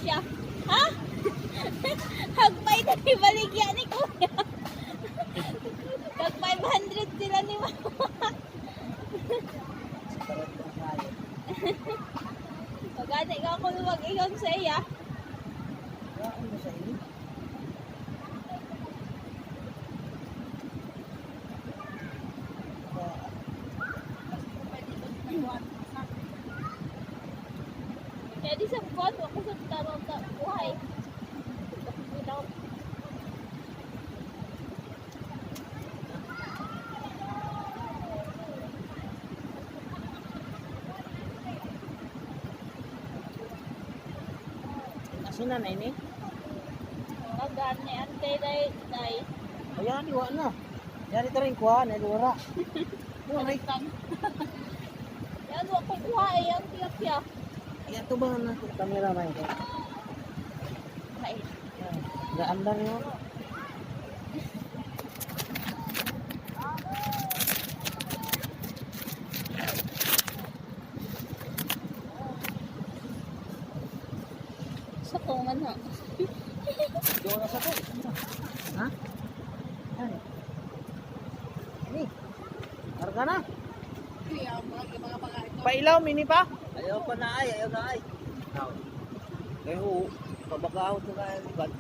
siya. Ha? Hagpay na ni baligyan ni Kuya. Pag 500 sila ni Mama. Pagani ka ako lumag ikang sa iya. Ano sa iyo? Kaya di sa buwan, ako sa tarong sa buhay. Asina na ini? Magan ni ante day. Ayan, iwa na. Yan ito rin kuha, nalura. Balikan. Yan, wak ko kuha eh. Ang tiyak-tiya. Ayan, ito ba na kamera na ito? Ay, Gaandar nyo. sa kungan ha. Doon na sa ko. Ha? Yan. Ini. Harga na. Pailaw, mini pa? Ayaw pa na ay, ayaw na ay. Kaya pabakaw ito na yung iban.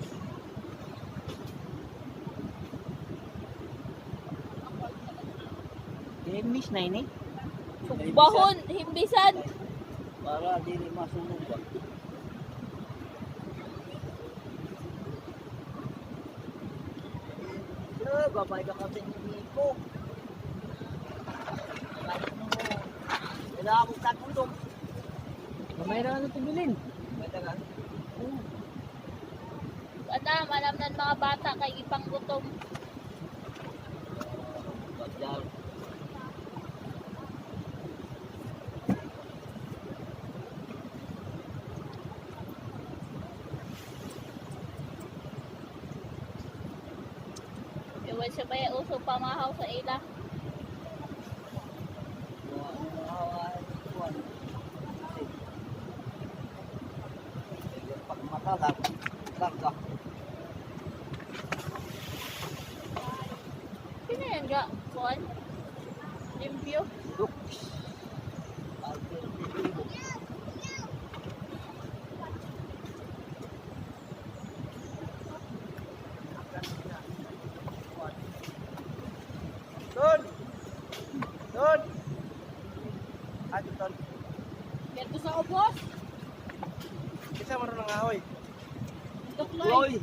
English na ini. Bahon, himbisan. Para di masunog ba? Babay ka kasi ni Nico. Wala akong katulong. Kamay na ano tubilin. Pwede ka? Adam, alam ng mga bata kay ipang gutom. Pagdal. Iwan siya ba yung uso pamahaw sa ila? Pagmata lang. Lang. Sino yan ga? Kuan? Limpyo? Look. Don! Ato, Don. Yan sa ubos? Isa marunong nga hoy. Tukloy. Uy!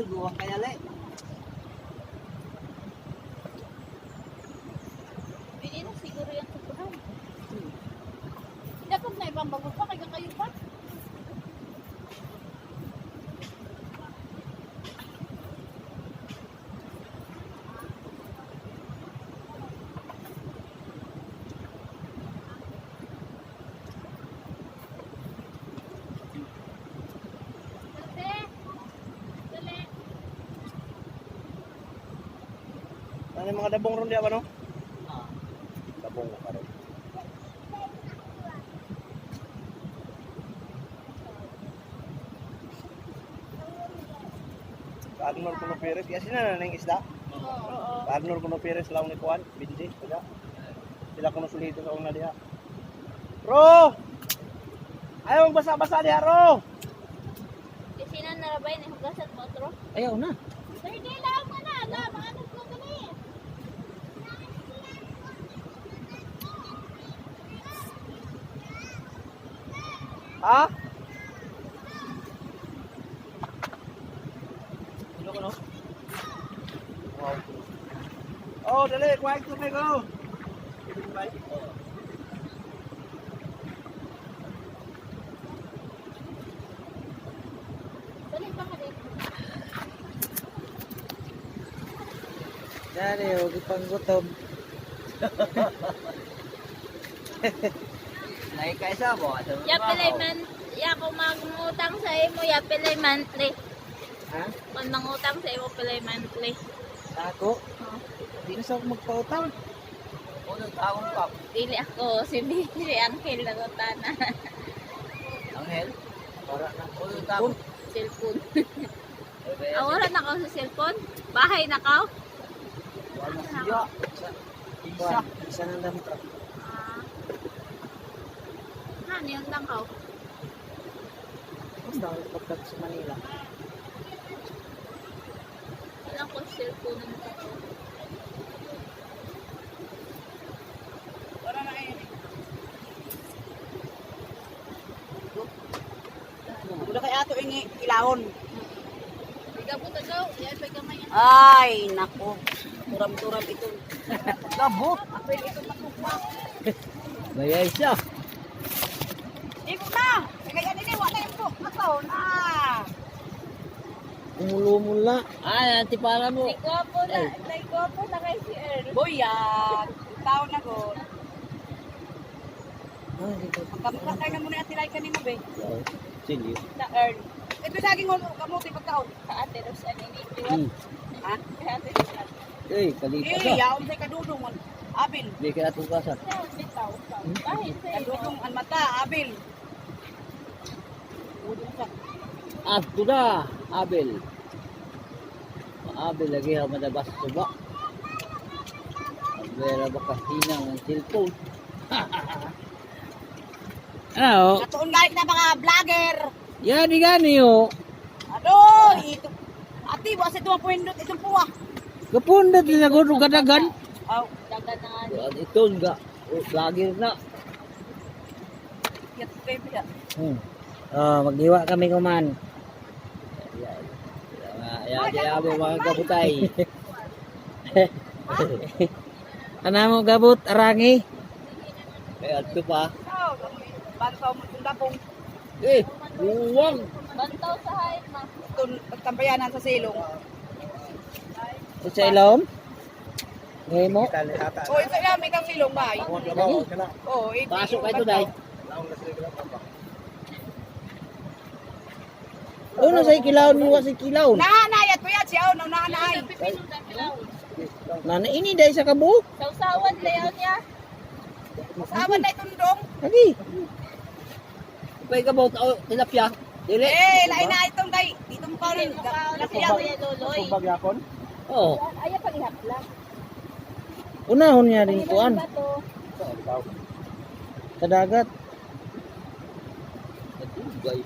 Guwang kaya le. Pili na siguro yung tutuhan. Dapat na ibang bagot pa, kaya kayo pa. Ano yung mga dabong ron di ba no? Dabong ka rin. Kagnor kuno Pires. Kasi na nang isda. Oo. Kagnor kuno Pires lang ni Kuan. Bindi. Sila kuno sulito sa una diha. Ro! Ayaw basa-basa diha, Ro! Kasi na narabay na hugasan mo, tro. Ayaw na. Sige lang mo na, aga, mga naglo kami. Ha? Ano ko no? Wow. Oh, dali, kuha ito may ko. Balik pa ka din. Dari, huwag ipang gutom. Naikaisa mo. Ya pilay man, ya kung mangutang sa imo, ya pilay monthly. Ha? Kung mangutang sa imo, pilay monthly. Ako? Oh. Di na sa ako magpautang. Unang taon pa. Dili ako, si Angel na gutana. Anghel? Wala na ko tapon. Cellphone. Wala na ka sa cellphone? Bahay na ka? Wala siya. Isa. Isa nang dami truck. Ano yung tangkaw? Basta ako pagkat sa Manila. Wala ko cellphone ng tangkaw. Wala na yun. Udah kay ato ini ilahon. Ikaw po tagaw. Yan, pwede kamay. Ay, nako. Turam-turam ito. Labot. Apel ito nakukmak. Bayay siya. Iko na. Kaya ini wala yung po. Mataw na. Umulumula. Ay, anti para mo. Ikaw po na kay si Earl. Boyan. Tao na ko. Ay, dito. Magkamukha na muna at tilay ka ni mo, be. Sige. Sa Earl. Ito saging mo kamuti pagkaon. Sa ate Rosan ini. Ha? Sa ate Rosan. Eh, kalipas Eh, yaon say kadudong man. Abil. Di kaya tugasan. Bitaw. Bahay sa Kadudong an mata, abil. Udong sa. Ato na, Abel. Abel lagi ha madabas suba. Vera baka hinang ng cellphone. Ano? Katuon guys na mga vlogger. Yan di gani o. Aduh, itu. Ati, bukas ito ang puwindot, itong puwa. Kapundot na gudong kadagan. Aw, dagat na nga. Yan ito nga. O, lagir na. yat baby ya. Magdiwa kami kuman. Yan, yan, mga gabutay. Ano mo gabut, arangi? Kaya ito pa. Aw, bantaw mo itong dabong. Eh, buwang. Bantaw sa hain ma. Itong pagtambayanan sa silong. Sa ilom? Ngayon mo? Tali ata. Oh, ito lang, may kang silong ba? Ako ang labaw, ka na. Oh, ito. Pasok ka ito, day. Laong na sila ka. Ano sa ikilaw mo sa ikilaw? Nahanayat ko yan siya, nang nahanay. Sa pipinong na kilaw. Nana ini day sa kabuk. Sausawan layout niya. Masawan na itong dong. Lagi. Pay kabuk tilapia. Dili. Eh, lain na itong kay. Dito mo pa rin. Siya kuya Loloy. Subag yakon. Oh, Ayaw paghaplas. unahon niya rin kuan Ikaw. sa dagat. Dugay.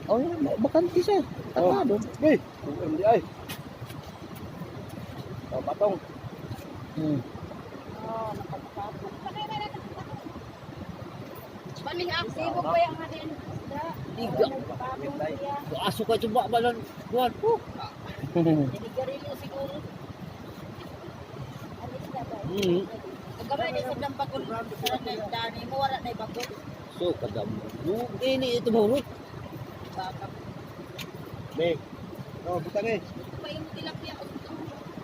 Oh, bakanti siya. Tapado. Hey, hindi ay. Oh, patong. Oh, nakapapapos. Balihak. Sibog pa yung hadin. Tiga. Aso ka coba balan kuan. Dinigarilyo siguro. Alis na ba? Pagkamay din sa dampakon. Dani mo, wala na ibakot. So kadam. Ini itu murut. Baka. Be. Oh, butang eh. Pa yung tilapia.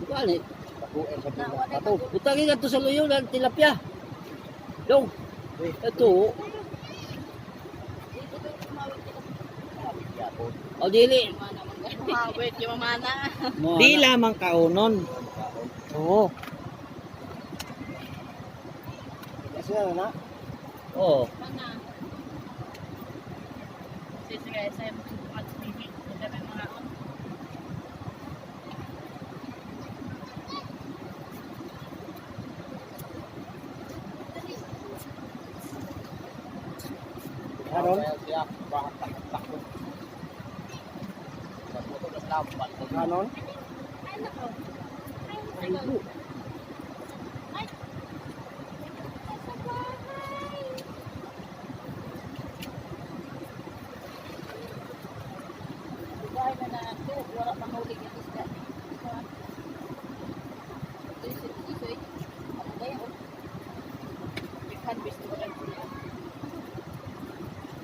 Balik. Takuan sa Na, pila. wala Pato. ibakot. Butangin ka to sa luyo ng tilapia. Dong. Eh, Ito. Dito doon kumawin tilapia. yakon. O dili. Wait, yung mamana. Di lamang kaunon. Oo. Kasi na. Oo. Mana? Sige guys, saya magsubukan sa TV. Ang dami mga on. Haron. Hanon. Buhay na na ito. Wala pang huling yung isda. Isoy. Ano ba yan? Ikan bisto ko lang sila.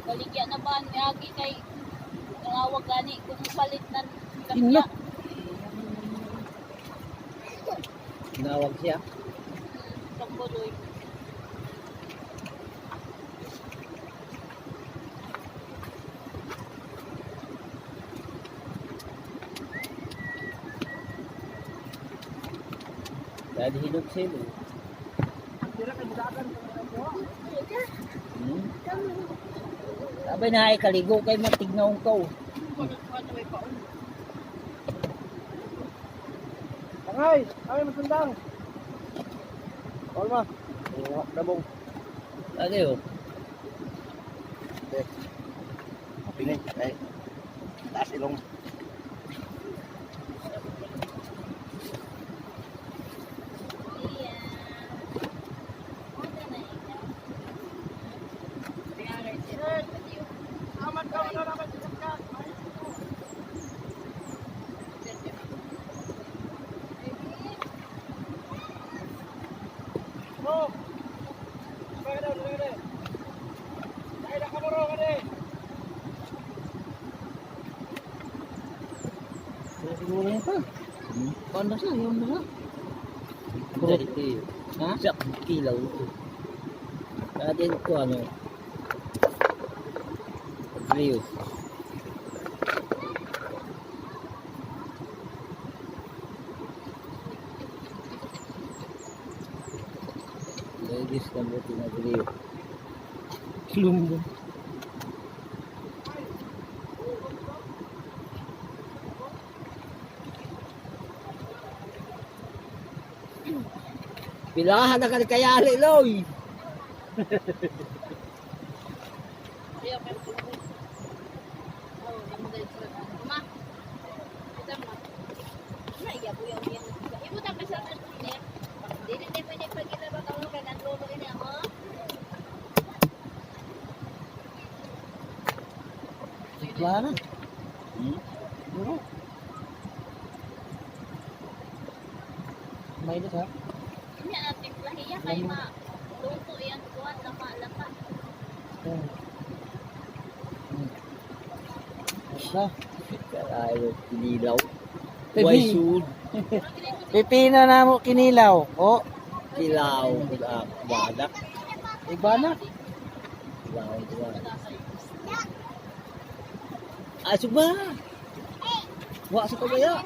Baligyan na ba? Niyagi kay nangawag gani kung palit na Inla. kapya. Tinawag siya. Pagbuloy. Dahil hinog sila. Dira kay budagan. Hmm? Abay na ay kaligo kay matignaw ko. Tangay, kami masundang. Olma. Dabong. Lagi oh. Pini, ay. Taas ilong. Bro. Bagay. Ay, nakamuro ka din. Siguro na pa. Paano sa yung mga? Jadi ha? Sak kilaw. Kadin ko ano. Rio. Ladies na buti na Rio. Lumbo. Pilahan na kayali, Loy. Wala na. May ha? Ini ating lahiya kay ma. Luto yan kuwan lama-lama. Wala. Kalayo kinilaw. Pipi. Why should Pipino na mo kinilaw. Oh, kilaw badak. ibana. Kilaw badak. Asuba. Wa sa kabaya.